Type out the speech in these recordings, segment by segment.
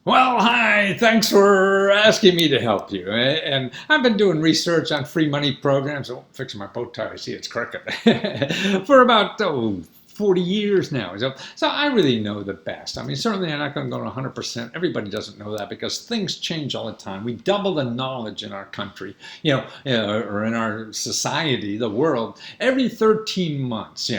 Well, hi, thanks for asking me to help you. And I've been doing research on free money programs. Oh, fixing my bow tie. I see it's crooked. For about 40 years now. So I really know the best. I mean, certainly I'm not going to go to 100%. Everybody doesn't know that because things change all the time. We double the knowledge in our country, or in our society, the world, every 13 months.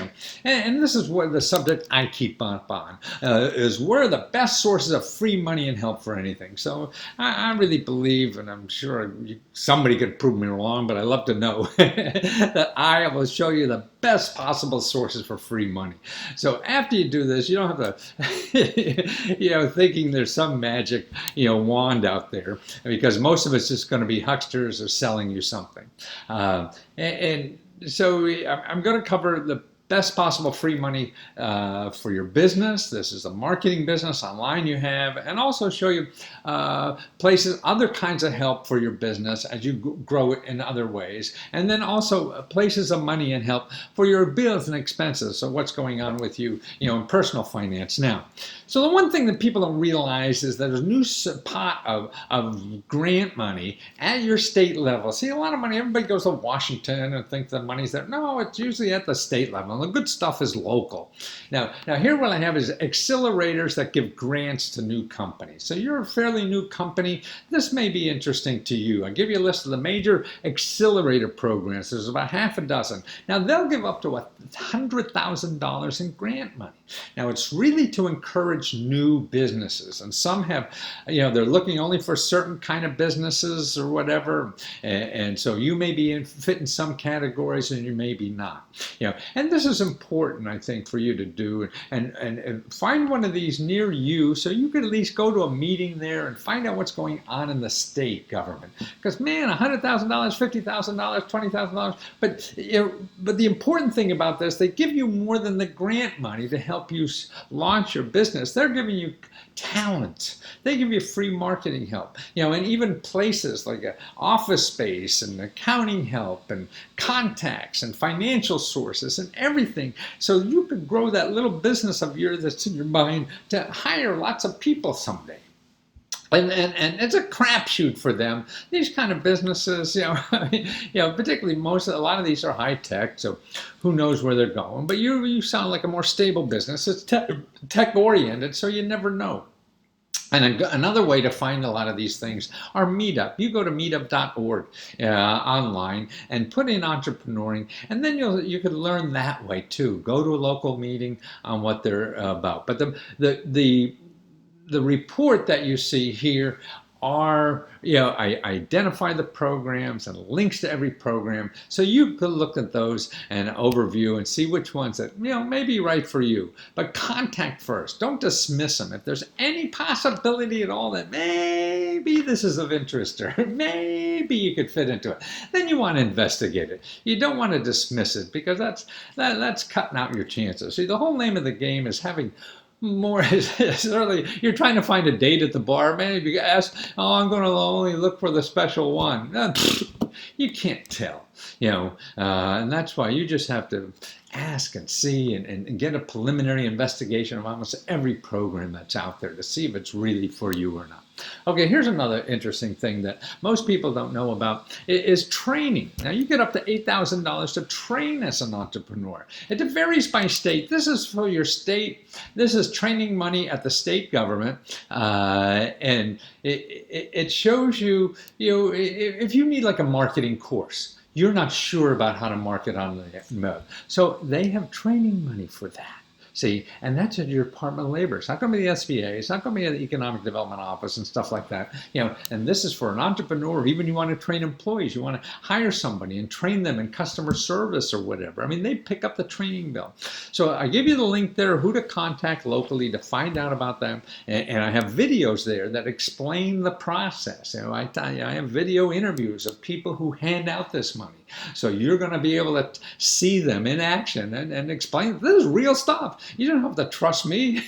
And this is where the subject I keep up on is where are the best sources of free money and help for anything. So I really believe, and I'm sure somebody could prove me wrong, but I love to know that I will show you the best possible sources for free money. So after you do this, you don't have to, thinking there's some magic, wand out there, because most of it's just going to be hucksters or selling you something. And so I'm going to cover the best possible free money for your business. This is a marketing business online you have, and also show you places, other kinds of help for your business as you grow it in other ways. And then also places of money and help for your bills and expenses. So what's going on with you, in personal finance now. So the one thing that people don't realize is that there's a new pot of grant money at your state level. See, a lot of money, everybody goes to Washington and thinks the money's there. No, it's usually at the state level. The good stuff is local. Now here what I have is accelerators that give grants to new companies. So you're a fairly new company. This may be interesting to you. I'll give you a list of the major accelerator programs. There's about half a dozen. Now they'll give up to $100,000 in grant money. Now it's really to encourage new businesses, and some have, they're looking only for certain kind of businesses or whatever, and so you may be fit in some categories and you may be not. And this is important, I think, for you to do, and find one of these near you so you could at least go to a meeting there and find out what's going on in the state government. Because man, $100,000, $50,000, $20,000, but the important thing about this, they give you more than the grant money to help you launch your business. They're giving you talent. They give you free marketing help, and even places like office space and accounting help and contacts and financial sources and everything. So you could grow that little business of yours that's in your mind to hire lots of people someday. And it's a crapshoot for them. These kind of businesses, particularly a lot of these are high tech, so who knows where they're going. But you sound like a more stable business. It's tech oriented, so you never know. And another way to find a lot of these things are Meetup. You go to meetup.org online and put in entrepreneuring, and then you can learn that way too. Go to a local meeting on what they're about. But the report that you see here are, I identify the programs and links to every program, so you can look at those and overview and see which ones that may be right for you. But contact first. Don't dismiss them. If there's any possibility at all that maybe this is of interest or maybe you could fit into it, then you want to investigate it. You don't want to dismiss it, because that's cutting out your chances. See, the whole name of the game is having more certainly you're trying to find a date at the bar. Man, if you ask, I'm going to only look for the special one. You can't tell, and that's why you just have to ask and see and get a preliminary investigation of almost every program that's out there to see if it's really for you or not. Okay, here's another interesting thing that most people don't know about is training. Now, you get up to $8,000 to train as an entrepreneur. It varies by state. This is for your state. This is training money at the state government, and it shows you, if you need like a marketing course, you're not sure about how to market on the web. So they have training money for that. See, and that's at your Department of Labor. It's not going to be the SBA. It's not going to be the Economic Development Office and stuff like that. And this is for an entrepreneur. Even you want to train employees. You want to hire somebody and train them in customer service or whatever. I mean, they pick up the training bill. So I give you the link there, who to contact locally to find out about them. And I have videos there that explain the process. I have video interviews of people who hand out this money. So you're going to be able to see them in action and explain, this is real stuff. You don't have to trust me.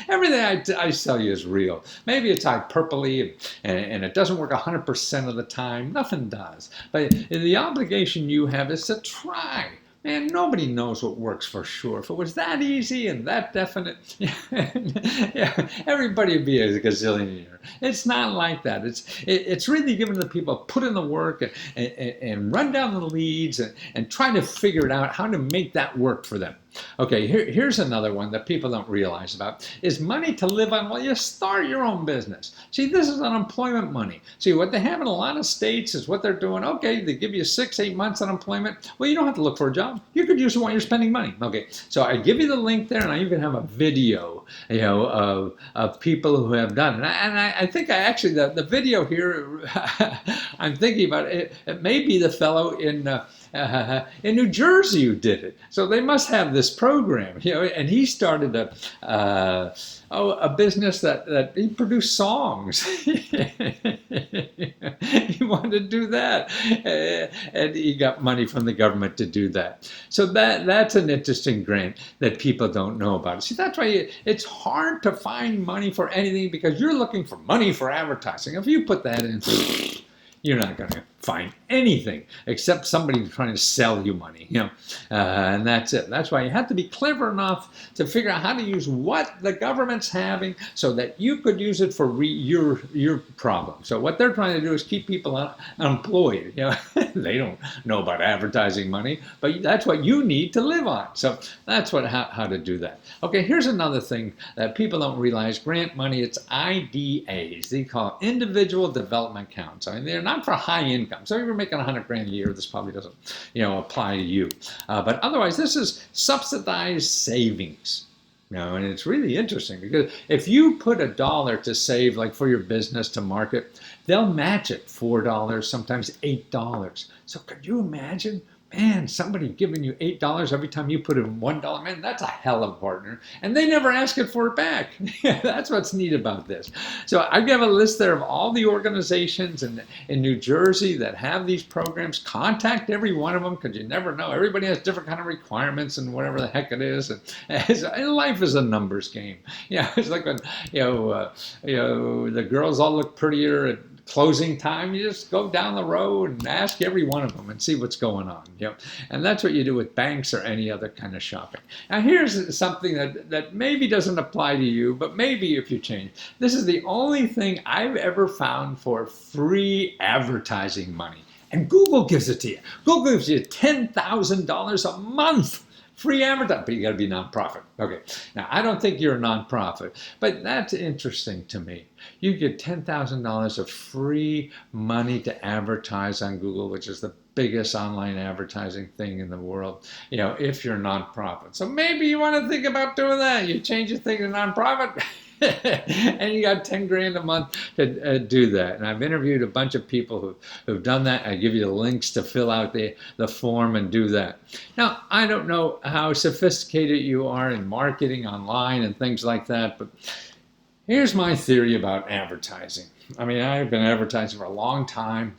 Everything I sell you is real. Maybe it's hyperbole and it doesn't work 100% of the time. Nothing does. But the obligation you have is to try. And nobody knows what works for sure. If it was that easy and that definite, yeah, everybody would be a gazillionaire. It's not like that. It's really giving the people put in the work and run down the leads and try to figure it out how to make that work for them. Okay, here's another one that people don't realize about, is money to live on. Well, you start your own business. See, this is unemployment money. See, what they have in a lot of states is what they're doing. Okay, they give you 6-8 months unemployment. Well, you don't have to look for a job. You could use it while you're spending money. Okay, so I give you the link there, and I even have a video, of people who have done it. And I think the video here, I'm thinking about it. It may be the fellow in New Jersey who did it. So they must have this program, and he started a business that he produced songs. He wanted to do that, and he got money from the government to do that. So that's an interesting grant that people don't know about. See, that's why it's hard to find money for anything, because you're looking for money for advertising. If you put that in, you're not going to find anything except somebody trying to sell you money, and that's it. That's why you have to be clever enough to figure out how to use what the government's having so that you could use it for your problem. So what they're trying to do is keep people unemployed. They don't know about advertising money, but that's what you need to live on. So that's how to do that. Okay, here's another thing that people don't realize. Grant money, it's IDAs. They call it individual development accounts. I mean, they're not for high income. So if you're making $100,000 a year, this probably doesn't, apply to you. But otherwise, this is subsidized savings. And it's really interesting, because if you put $1 to save, like for your business to market, they'll match it $4, sometimes $8. So could you imagine? Man, somebody giving you $8 every time you put in $1, man, that's a hell of a partner. And they never ask it for it back. That's what's neat about this. So I have a list there of all the organizations in New Jersey that have these programs. Contact every one of them, because you never know. Everybody has different kind of requirements and whatever the heck it is. And life is a numbers game. It's like when, the girls all look prettier at closing time. You just go down the road and ask every one of them and see what's going on. And that's what you do with banks or any other kind of shopping. Now here's something that maybe doesn't apply to you, but maybe if you change. This is the only thing I've ever found for free advertising money. And Google gives it to you. Google gives you $10,000 a month. Free advertising, but you got to be nonprofit. Okay, now I don't think you're a nonprofit, but that's interesting to me. You get $10,000 of free money to advertise on Google, which is the biggest online advertising thing in the world, if you're a nonprofit. So maybe you want to think about doing that. You change your thing to nonprofit. And you got $10,000 a month to do that. And I've interviewed a bunch of people who've done that. I give you the links to fill out the form and do that. Now, I don't know how sophisticated you are in marketing online and things like that, but here's my theory about advertising. I mean, I've been advertising for a long time.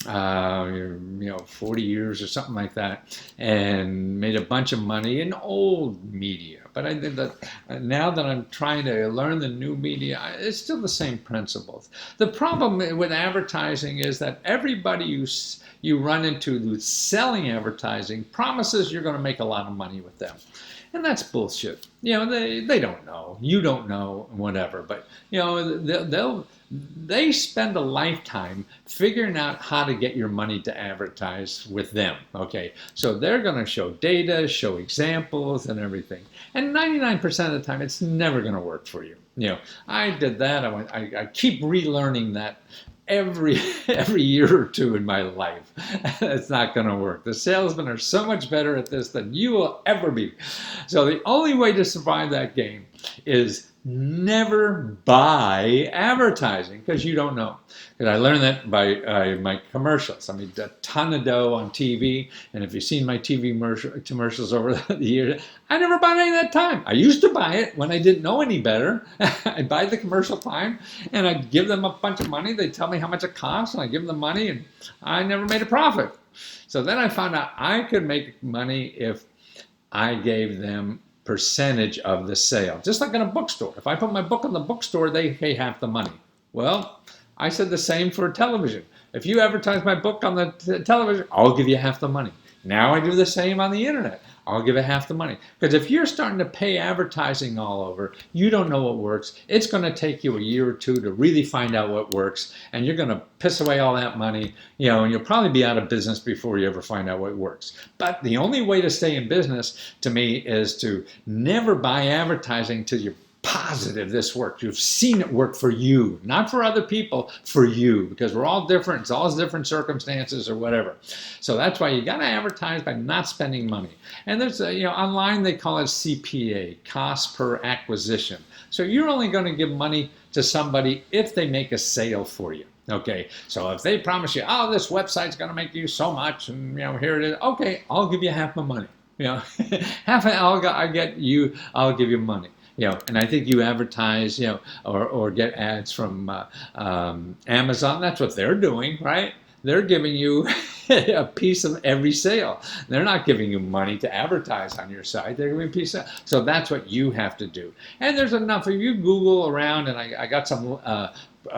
40 years or something like that, and made a bunch of money in old media. But I did that. Now that I'm trying to learn the new media, it's still the same principles. The problem with advertising is that everybody you run into who's selling advertising promises you're going to make a lot of money with them. And that's bullshit. They don't know. You don't know, whatever. But, they spend a lifetime figuring out how to get your money to advertise with them. Okay, so they're going to show data, show examples, and everything. And 99% of the time, it's never going to work for you. I did that. I keep relearning that every year or two in my life. It's not going to work. The salesmen are so much better at this than you will ever be. So the only way to survive that game is never buy advertising, because you don't know. And I learned that by my commercials. I made a ton of dough on TV, and if you've seen my TV commercials over the years, I never bought any of that time. I used to buy it when I didn't know any better. I'd buy the commercial time, and I'd give them a bunch of money. They'd tell me how much it costs, and I'd give them the money, and I never made a profit. So then I found out I could make money if I gave them percentage of the sale, just like in a bookstore. If I put my book in the bookstore, they pay half the money. Well, I said the same for television. If you advertise my book on the television, I'll give you half the money. Now I do the same on the internet. I'll give it half the money. Because if you're starting to pay advertising all over, you don't know what works. It's going to take you a year or two to really find out what works, and you're going to piss away all that money, and you'll probably be out of business before you ever find out what works. But the only way to stay in business, to me, is to never buy advertising till you're positive this works. You've seen it work for you, not for other people, for you, because we're all different. It's all different circumstances or whatever. So that's why you got to advertise by not spending money. And there's online they call it CPA, cost per acquisition. So you're only going to give money to somebody if they make a sale for you. Okay, so if they promise you, oh, this website's going to make you so much, and here it is. Okay, I'll give you half my money. Half of it I'll give you money. And I think you advertise, or get ads from Amazon. That's what they're doing, right? They're giving you a piece of every sale. They're not giving you money to advertise on your site. They're giving you a piece of. So that's what you have to do. And there's enough. If you Google around, and I got some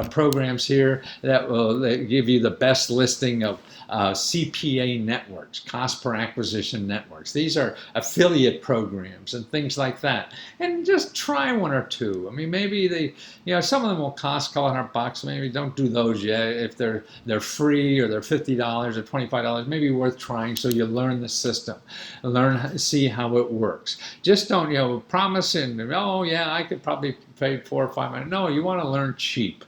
programs here that will give you the best listing of CPA networks, cost per acquisition networks. These are affiliate programs and things like that. And just try one or two. I mean, maybe some of them will cost $200. Maybe don't do those yet. If they're free or they're $50 or $25, maybe worth trying so you learn the system, see how it works. Just don't promise and oh yeah, I could probably pay $400 or $500. No, you want to learn cheap.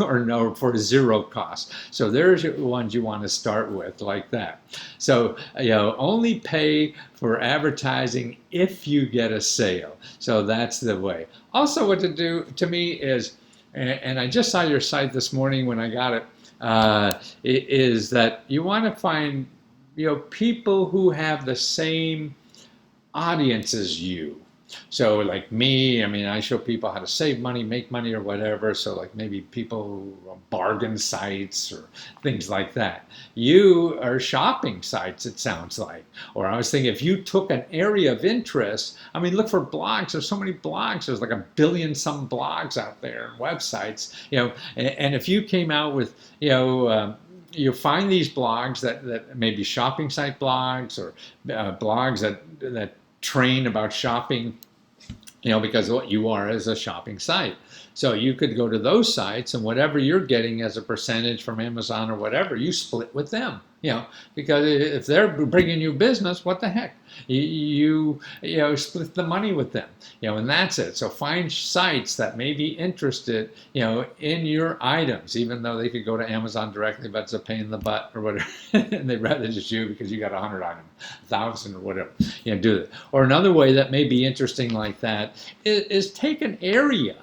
or no, for zero cost. So there's the ones you want to start with, like that. So only pay for advertising if you get a sale. So that's the way. Also, what to do to me is, and I just saw your site this morning when I got it, is that you want to find people who have the same audience as you. So like me, I show people how to save money, make money, or whatever. So like maybe people bargain sites or things like that. You are shopping sites, it sounds like. Or I was thinking if you took an area of interest, look for blogs. There's so many blogs. There's like 1 billion some blogs out there, websites, and if you came out with, you find these blogs that may be shopping site blogs or blogs that train about shopping, because what you are is a shopping site. So you could go to those sites, and whatever you're getting as a percentage from Amazon or whatever, you split with them. Because if they're bringing you business, what the heck? You split the money with them. And that's it. So find sites that may be interested, in your items, even though they could go to Amazon directly, but it's a pain in the butt or whatever. And they'd rather just you because you got 100 items, 1,000 or whatever. Do that. Or another way that may be interesting like that is take an area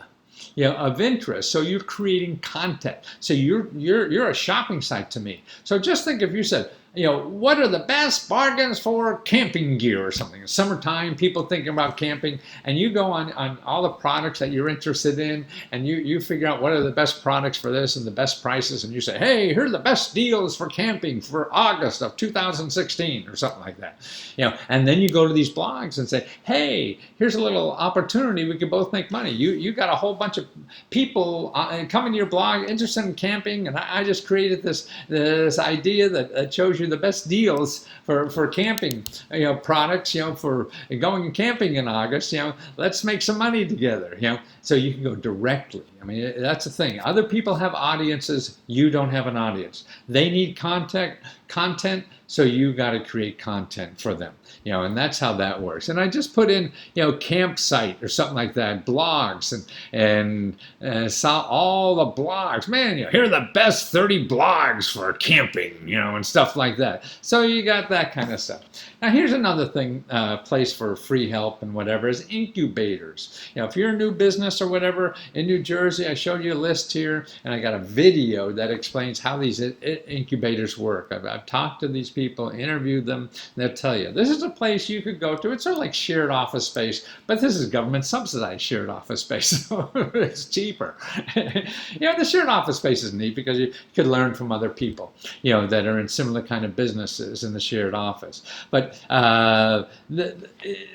of interest. So you're creating content. So you're a shopping site to me. So just think if you said, what are the best bargains for camping gear or something? It's summertime, people thinking about camping, and you go on all the products that you're interested in, and you figure out what are the best products for this and the best prices, and you say, hey, here are the best deals for camping for August of 2016 or something like that. And then you go to these blogs and say, hey, here's a little opportunity. We can both make money. You got a whole bunch of people coming to your blog interested in camping, and I just created this idea that shows you the best deals for camping, products, for going camping in August. Let's make some money together. So you can go directly. That's the thing. Other people have audiences. You don't have an audience. They need content. So you got to create content for them. And that's how that works. And I just put in, campsite or something like that, blogs, and saw all the blogs. Man, here are the best 30 blogs for camping, and stuff like that. So you got that kind of stuff. Now here's another thing, place for free help and whatever is incubators. If you're a new business or whatever in New Jersey, I showed you a list here, and I got a video that explains how these incubators work. I've talked to these people, interviewed them, and they'll tell you. This is a place you could go to. It's sort of like shared office space, but this is government subsidized shared office space, so it's cheaper. The shared office space is neat because you could learn from other people, that are in similar kind of businesses in the shared office. But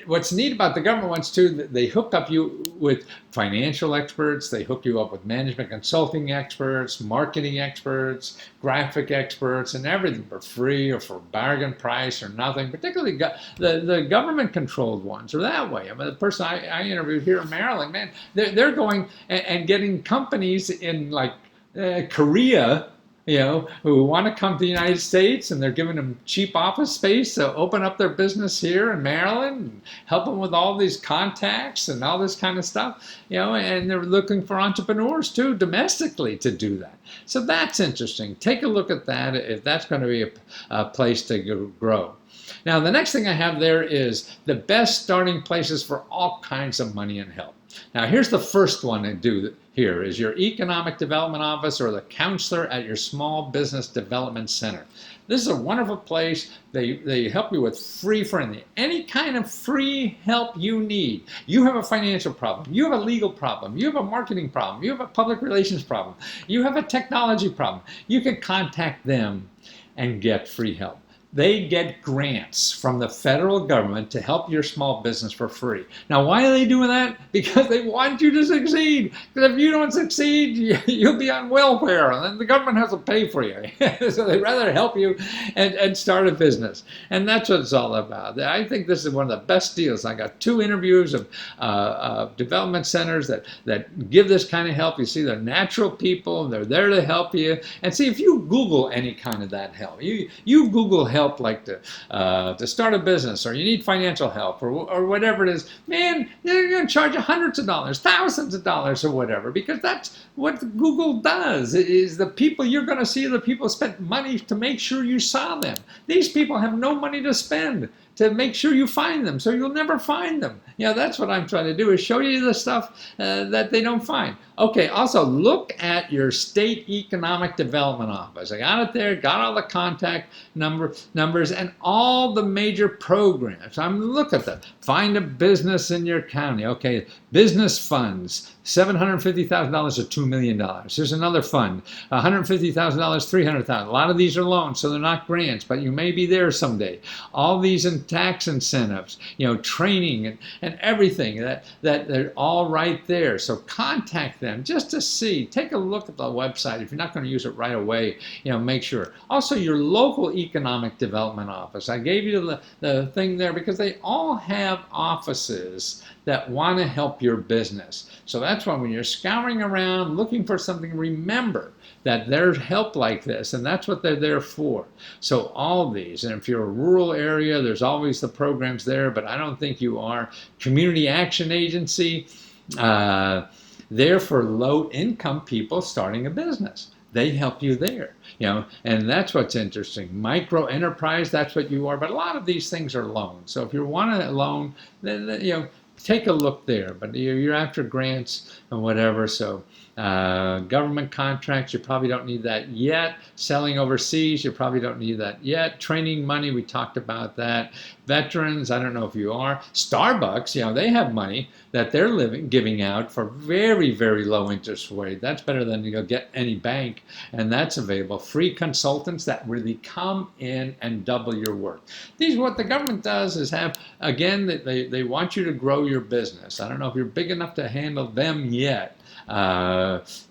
what's neat about the government ones too, they hook up you with financial experts. They hook you up with management consulting experts, marketing experts, graphic experts, and everything for free or for bargain price or nothing. Particularly the government-controlled ones are that way. I mean, the person I interviewed here in Maryland, man, they're going and getting companies in like Korea, who want to come to the United States, and they're giving them cheap office space to open up their business here in Maryland and help them with all these contacts and all this kind of stuff, and they're looking for entrepreneurs too, domestically, to do that. So that's interesting. Take a look at that if that's going to be a place to grow. Now, the next thing I have there is the best starting places for all kinds of money and help. Now, here's the first one to do here is your Economic Development Office or the counselor at your Small Business Development Center. This is a wonderful place. They help you with free friendly, any kind of free help you need. You have a financial problem, you have a legal problem, you have a marketing problem, you have a public relations problem, you have a technology problem. You can contact them and get free help. They get grants from the federal government to help your small business for free. Now, why are they doing that? Because they want you to succeed. Because if you don't succeed, you'll be on welfare, and then the government has to pay for you. So they'd rather help you and start a business. And that's what it's all about. I think this is one of the best deals. I got 2 interviews of development centers that give this kind of help. You see, they're natural people, and they're there to help you. And see, if you Google any kind of that help, you Google help like to start a business, or you need financial help, or whatever it is, man, they're going to charge you hundreds of dollars, thousands of dollars, or whatever, because that's what Google does. Is the people you're going to see, the people spent money to make sure you saw them. These people have no money to spend to make sure you find them, so you'll never find them. That's what I'm trying to do, is show you the stuff that they don't find. Okay, also look at your state economic development office. I got it there, got all the contact numbers and all the major programs. Look at that. Find a business in your county. Okay, business funds, $750,000 or $2 million. Here's another fund, $150,000, $300,000. A lot of these are loans, so they're not grants, but you may be there someday. All these in tax incentives, training and everything that they're all right there. So contact them just to see. Take a look at the website. If you're not going to use it right away, make sure. Also, your local economic development office. I gave you the thing there because they all have offices that want to help your business. So that's why when you're scouring around looking for something, remember that there's help like this, and that's what they're there for. So all these, and if you're a rural area, there's always the programs there, but I don't think you are. Community Action Agency, there for low-income people starting a business. They help you there, and that's what's interesting. Micro enterprise, that's what you are, but a lot of these things are loans. So if you want a loan, then take a look there, but you're after grants and whatever. So government contracts, you probably don't need that yet. Selling overseas, you probably don't need that yet. Training money, we talked about that. Veterans, I don't know if you are. Starbucks, they have money that they're giving out for very, very low interest rate. That's better than you'll get any bank, and that's available. Free consultants that really come in and double your work. What the government does is have, again, they want you to grow your business. I don't know if you're big enough to handle them yet,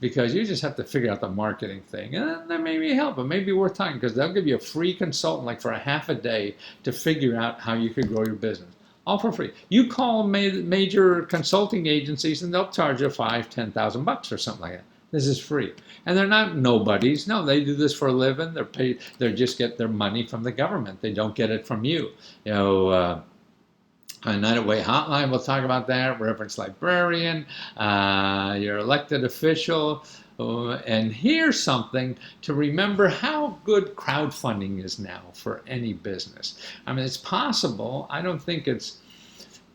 because you just have to figure out the marketing thing, and that may be help. It may be worth time, because they'll give you a free consultant like for a half a day to figure out how you could grow your business, all for free. You call major consulting agencies and they'll charge you $5,000, $10,000 or something like that. This is free, and they're not nobodies. No, they do this for a living. They're paid. They just get their money from the government. They don't get it from you. Night Away Hotline, we'll talk about that. Reference librarian, your elected official. And here's something to remember: how good crowdfunding is now for any business. I mean, it's possible. I don't think it's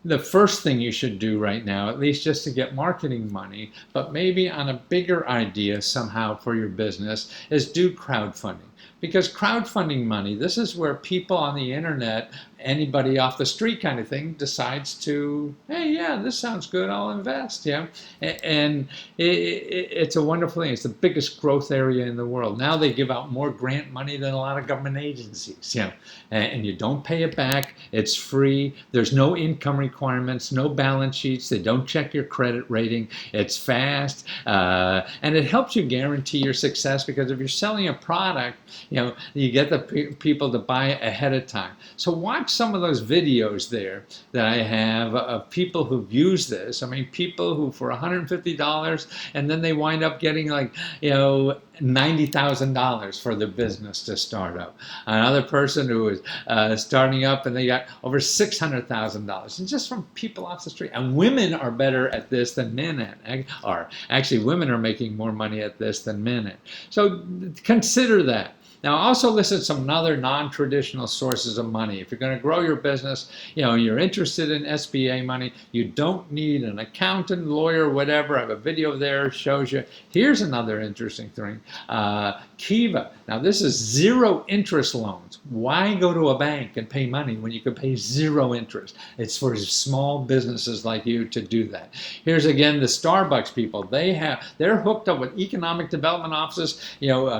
the first thing you should do right now, at least just to get marketing money, but maybe on a bigger idea somehow for your business, is do crowdfunding. Because crowdfunding money, this is where people on the internet anybody off the street kind of thing decides to, hey, yeah, this sounds good, I'll invest. And it's a wonderful thing. It's the biggest growth area in the world. Now they give out more grant money than a lot of government agencies. And you don't pay it back. It's free. There's no income requirements, no balance sheets. They don't check your credit rating. It's fast, and it helps you guarantee your success, because if you're selling a product, you get the people to buy ahead of time. So watch some of those videos there that I have of people who've used this. I mean, people who for $150, and then they wind up getting like, $90,000 for the business to start up. Another person who was starting up, and they got over $600,000, and just from people off the street. And women are better at this than men are. Actually, women are making more money at this than men are. So consider that. Now, also listen some other non-traditional sources of money. If you're going to grow your business, you're interested in SBA money, you don't need an accountant, lawyer, whatever. I have a video there that shows you. Here's another interesting thing. Kiva. Now, this is zero interest loans. Why go to a bank and pay money when you could pay zero interest? It's for small businesses like you to do that. Here's again the Starbucks people. They're hooked up with economic development offices,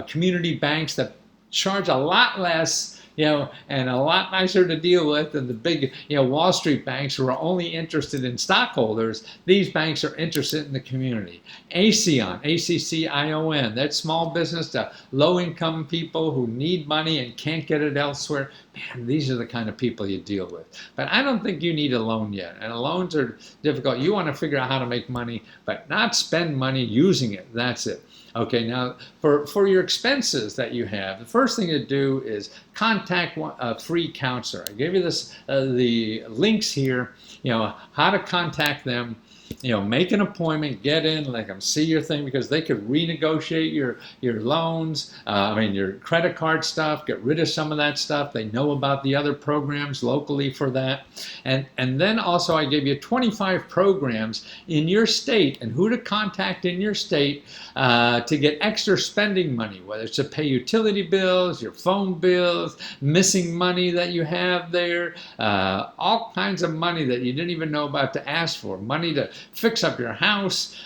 community banks that charge a lot less, and a lot nicer to deal with than the big, Wall Street banks who are only interested in stockholders. These banks are interested in the community. ACCION, ACCION, that's small business to low-income people who need money and can't get it elsewhere. Man, these are the kind of people you deal with. But I don't think you need a loan yet. And loans are difficult. You want to figure out how to make money, but not spend money using it. That's it. Okay, now for your expenses that you have, the first thing to do is contact a free counselor. I gave you the links here, how to contact them. Make an appointment, get in, let them see your thing, because they could renegotiate your loans, your credit card stuff, get rid of some of that stuff. They know about the other programs locally for that. And then also I gave you 25 programs in your state and who to contact in your state to get extra spending money, whether it's to pay utility bills, your phone bills, missing money that you have there, all kinds of money that you didn't even know about to ask for, money to fix up your house,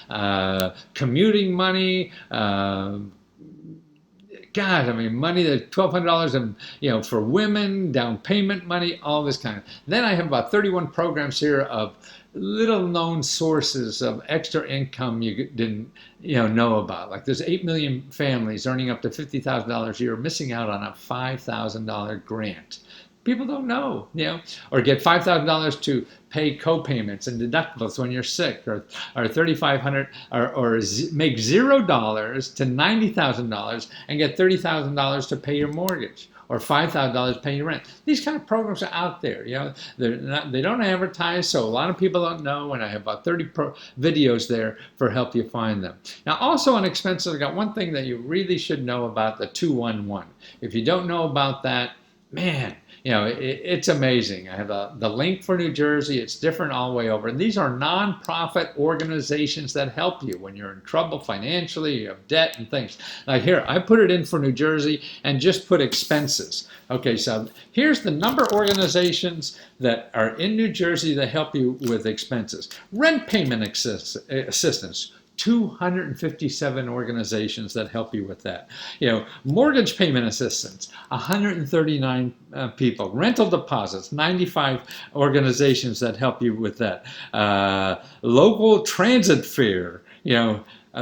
commuting money, money that $1,200 and for women, down payment money, all this kind of. Then I have about 31 programs here of little known sources of extra income you didn't know about. Like there's 8 million families earning up to $50,000 a year missing out on a $5,000 grant. People don't know, or get $5,000 to pay co-payments and deductibles when you're sick, or $3,500, or make $0 to $90,000 and get $30,000 to pay your mortgage, or $5,000 to pay your rent. These kind of programs are out there. They don't advertise, so a lot of people don't know. And I have about 30 videos there for help you find them. Now, also on expenses, I got one thing that you really should know about: the 211. If you don't know about that, man, it's amazing. I have the link for New Jersey. It's different all the way over. And these are nonprofit organizations that help you when you're in trouble financially, you have debt and things. Like here, I put it in for New Jersey and just put expenses. Okay, so here's the number of organizations that are in New Jersey that help you with expenses. Rent payment assistance. 257 organizations that help you with that. Mortgage payment assistance, 139 people. Rental deposits, 95 organizations that help you with that. Local transit fare,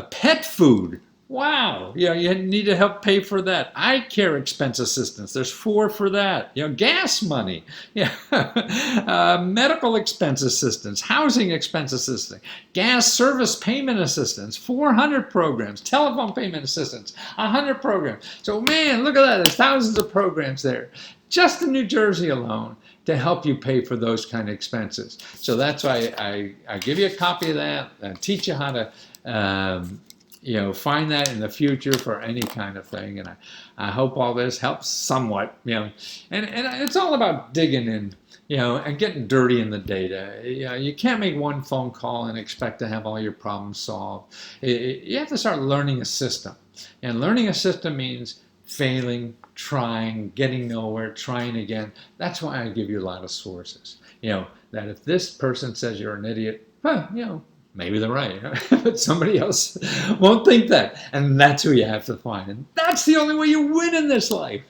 pet food. Wow, you need to help pay for that. Eye care expense assistance, there's 4 for that. Gas money, medical expense assistance, housing expense assistance, gas service payment assistance, 400 programs, telephone payment assistance, 100 programs. So man, look at that, there's thousands of programs there, just in New Jersey alone, to help you pay for those kind of expenses. So that's why I give you a copy of that and teach you how to find that in the future for any kind of thing. And I hope all this helps somewhat, and it's all about digging in, and getting dirty in the data. You can't make one phone call and expect to have all your problems solved. You have to start learning a system. And learning a system means failing, trying, getting nowhere, trying again. That's why I give you a lot of sources. That if this person says you're an idiot, maybe they're right, but somebody else won't think that. And that's who you have to find. And that's the only way you win in this life.